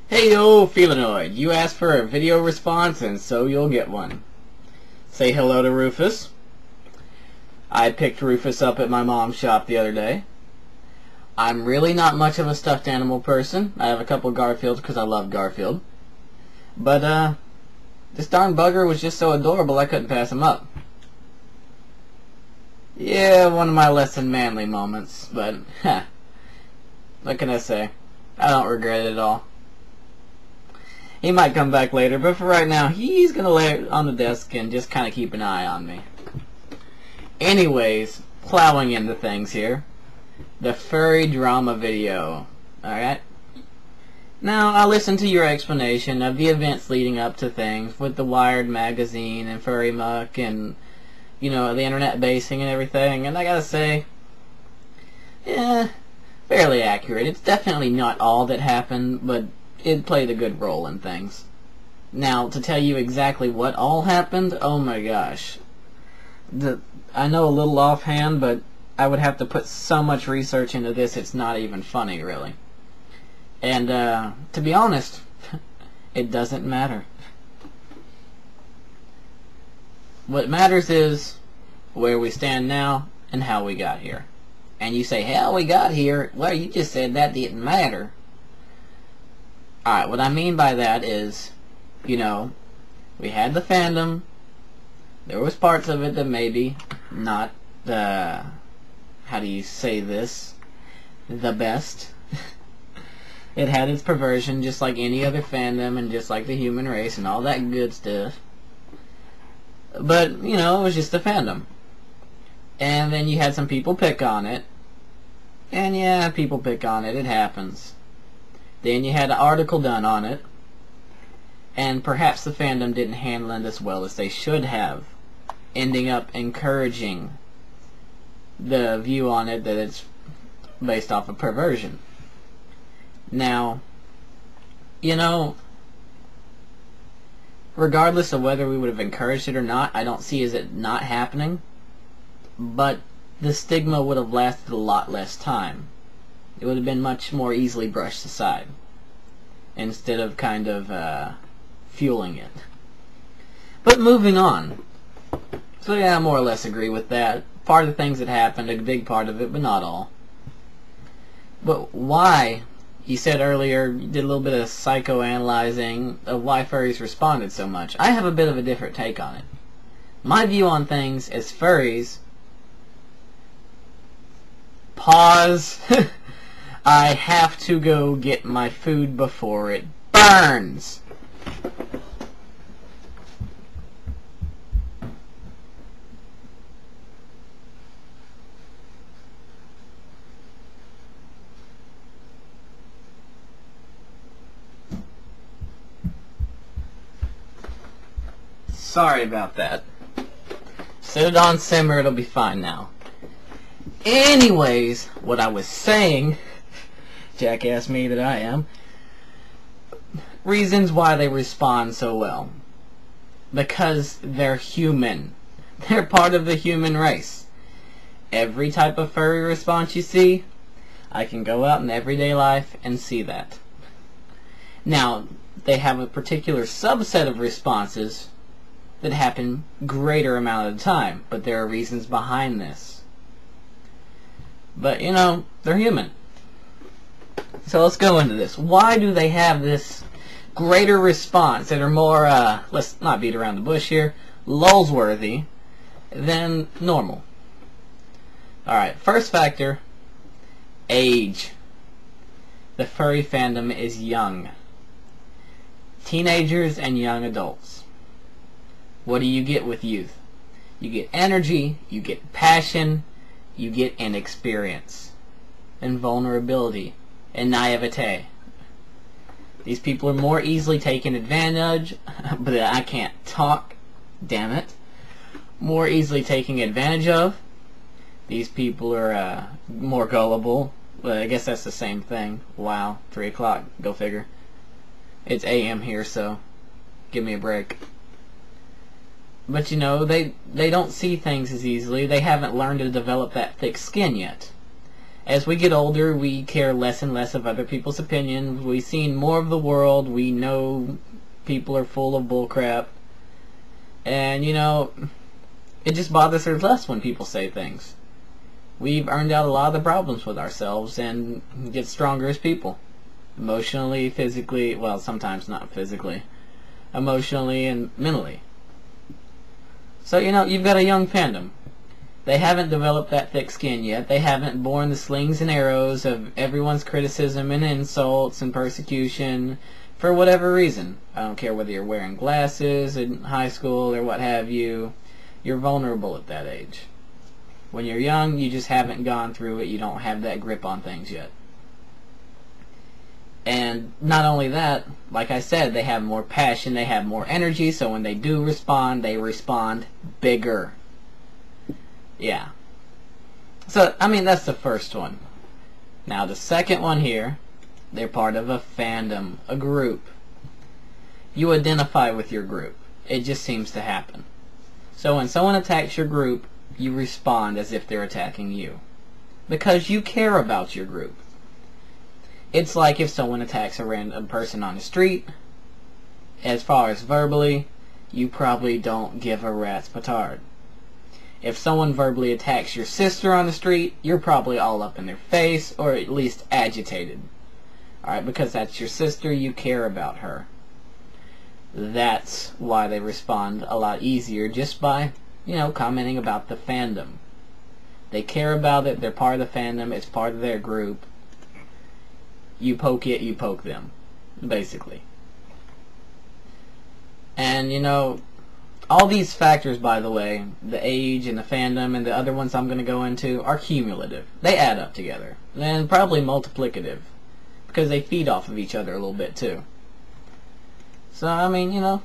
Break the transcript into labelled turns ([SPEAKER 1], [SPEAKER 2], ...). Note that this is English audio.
[SPEAKER 1] Hey yo, Felinoid, you asked for a video response and so you'll get one. Say hello to Rufus. I picked Rufus up at my mom's shop the other day. I'm really not much of a stuffed animal person. I have a couple Garfields because I love Garfield. But this darn bugger was just so adorable I couldn't pass him up. Yeah, one of my less than manly moments, but what can I say? I don't regret it at all. He might come back later, but for right now, he's gonna lay it on the desk and just kind of keep an eye on me. Anyways, plowing into things here. The furry drama video. Alright? Now, I listened to your explanation of the events leading up to things with the Wired magazine and Furry Muck and, you know, the internet basing and everything, and I gotta say, yeah, fairly accurate. It's definitely not all that happened, but it played a good role in things. Now, to tell you exactly what all happened, oh my gosh. I know a little offhand, but I would have to put so much research into this, it's not even funny, really. And, to be honest, it doesn't matter. What matters is where we stand now and how we got here. And you say, how we got here? Well, you just said that didn't matter. Alright, what I mean by that is, you know, we had the fandom. There was parts of it that maybe not the, how do you say this, the best. It had its perversion just like any other fandom and just like the human race and all that good stuff. But, you know, it was just the fandom. And then you had some people pick on it. And yeah, people pick on it, it happens. Then you had an article done on it, and perhaps the fandom didn't handle it as well as they should have, ending up encouraging the view on it that it's based off of perversion. Now, you know, regardless of whether we would have encouraged it or not, I don't see it not happening, but the stigma would have lasted a lot less time. It would have been much more easily brushed aside instead of kind of fueling it. But moving on. So yeah, I more or less agree with that. Part of the things that happened, a big part of it, but not all. But why? You said earlier, you did a little bit of psychoanalyzing of why furries responded so much. I have a bit of a different take on it. My view on things as furries... Pause. I have to go get my food before it burns. Sorry about that. Set it on simmer, it'll be fine now. Anyways, what I was saying, jackass me that I am, reasons why they respond so well. Because they're human. They're part of the human race. Every type of furry response you see, I can go out in everyday life and see that. Now, they have a particular subset of responses that happen greater amount of the time, but there are reasons behind this. But, you know, they're human. So let's go into this. Why do they have this greater response that are more, let's not beat around the bush here, lulz-worthy than normal? Alright, first factor, age. The furry fandom is young. Teenagers and young adults. What do you get with youth? You get energy, you get passion, you get inexperience, and vulnerability, and naivete. These people are more easily taken advantage, but I can't talk, damn it. More easily taken advantage of. These people are more gullible. Well, I guess that's the same thing. Wow, 3 o'clock, go figure. It's AM here, so give me a break. But you know, they don't see things as easily. They haven't learned to develop that thick skin yet. As we get older, we care less and less of other people's opinions. We've seen more of the world. We know people are full of bullcrap. And, you know, it just bothers us less when people say things. We've earned out a lot of the problems with ourselves and get stronger as people. Emotionally, physically, well, sometimes not physically. Emotionally and mentally. So, you know, you've got a young fandom. They haven't developed that thick skin yet. They haven't borne the slings and arrows of everyone's criticism and insults and persecution for whatever reason. I don't care whether you're wearing glasses in high school or what have you. You're vulnerable at that age. When you're young, you just haven't gone through it. You don't have that grip on things yet. And not only that, like I said, they have more passion, they have more energy, so when they do respond, they respond bigger. Yeah. So, I mean, that's the first one. Now, the second one here, they're part of a fandom, a group. You identify with your group. It just seems to happen. So when someone attacks your group, you respond as if they're attacking you. Because you care about your group. It's like if someone attacks a random person on the street, as far as verbally, you probably don't give a rat's petard. If someone verbally attacks your sister on the street, you're probably all up in their face, or at least agitated. Alright, because that's your sister, you care about her. That's why they respond a lot easier just by, you know, commenting about the fandom. They care about it, they're part of the fandom, it's part of their group. You poke it, you poke them, basically. And, you know, all these factors, by the way, the age and the fandom and the other ones I'm going to go into, are cumulative. They add up together. And probably multiplicative, because they feed off of each other a little bit, too. So, I mean, you know,